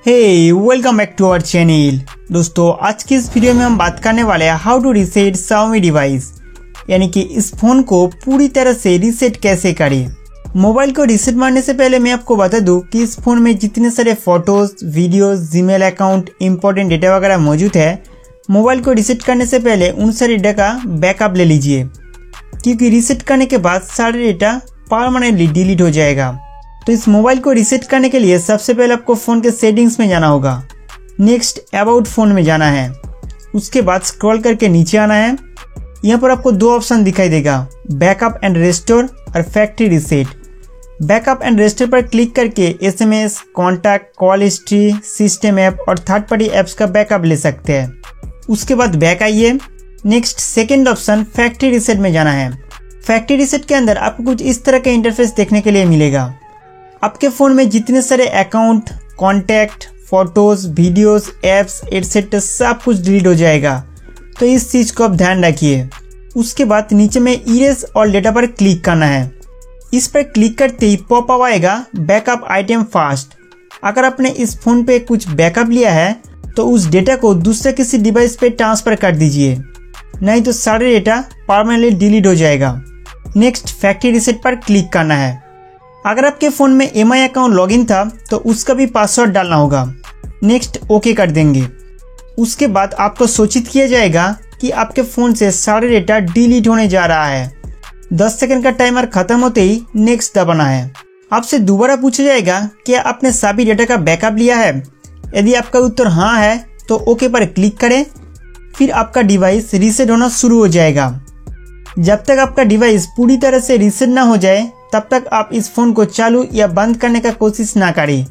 Hey welcome back to our channel. दोस्तों आज की इस वीडियो में हम बात करने वाले हैं how to reset Xiaomi device, यानी कि इस फोन को पूरी तरह से रीसेट कैसे करें। मोबाइल को रीसेट मारने से पहले मैं आपको बता दूं कि इस फोन में जितने सारे photos, videos, Gmail account, important data वगैरह मौजूद है, मोबाइल को रीसेट करने से पहले उन सारे डेटा का बैकअप ले लीजिए, क्योंकि रीसेट करने के बाद सारे डेटा परमानेंटली डिलीट हो जाएगा। तो इस मोबाइल को रीसेट करने के लिए सबसे पहले आपको फ़ोन के सेटिंग्स में जाना होगा। नेक्स्ट अबाउट फ़ोन में जाना है। उसके बाद स्क्रॉल करके नीचे आना है। यहाँ पर आपको दो ऑप्शन दिखाई देगा, बैकअप एंड रेस्टोर और factory reset. Backup and restore पर क्लिक करके SMS, contact, call history, system app और थर्ड पार्टी ऐप्स का बैकअप ले सकते हैं। उसके बाद बैक आइए। Next second option factory reset में जाना है। फैक्ट्री रीसेट के अंदर आपको कुछ इस तरह का इंटरफेस देखने के लिए मिलेगा। आपके फ़ोन में जितने सारे account, contact, photos, videos, apps etcetera सब कुछ डिलीट हो जाएगा, तो इस चीज़ को आप ध्यान रखिए। उसके बाद नीचे में इरेज ऑल डेटा पर क्लिक करना है। इस पर क्लिक करते ही पॉपअप आएगा बैकअप आइटम फास्ट। अगर आपने इस फ़ोन पे कुछ बैकअप लिया है तो उस डेटा को दूसरे किसी डिवाइस पे ट्रांसफ़र कर दीजिए, नहीं तो सारे डेटा परमानेंटली डिलीट हो जाएगा। नेक्स्ट फैक्ट्री रीसेट पर क्लिक करना है। अगर आपके फ़ोन में MI अकाउंट लॉगिन था तो उसका भी पासवर्ड डालना होगा। नेक्स्ट ओके कर देंगे। उसके बाद आपको सूचित किया जाएगा कि आपके फ़ोन से सारे डेटा डिलीट होने जा रहा है। 10 सेकंड का टाइमर खत्म होते ही नेक्स्ट दबाना है। आपसे दोबारा पूछा जाएगा कि आपने सभी डेटा का बैकअप लिया है। यदि आपका उत्तर हाँ है तो ओके पर क्लिक करें, फिर आपका डिवाइस रीसेट होना शुरू हो जाएगा। जब तक आपका डिवाइस पूरी तरह से रीसेट ना हो जाए तब तक आप इस फ़ोन को चालू या बंद करने का कोशिश ना करें,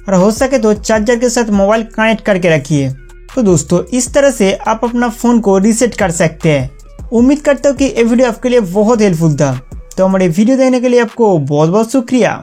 और हो सके तो चार्जर के साथ मोबाइल कनेक्ट करके रखिए। तो दोस्तों इस तरह से आप अपना फ़ोन को रीसेट कर सकते हैं। उम्मीद करता हूँ कि ये वीडियो आपके लिए बहुत हेल्पफुल था। तो हमारे वीडियो देखने के लिए आपको बहुत बहुत शुक्रिया।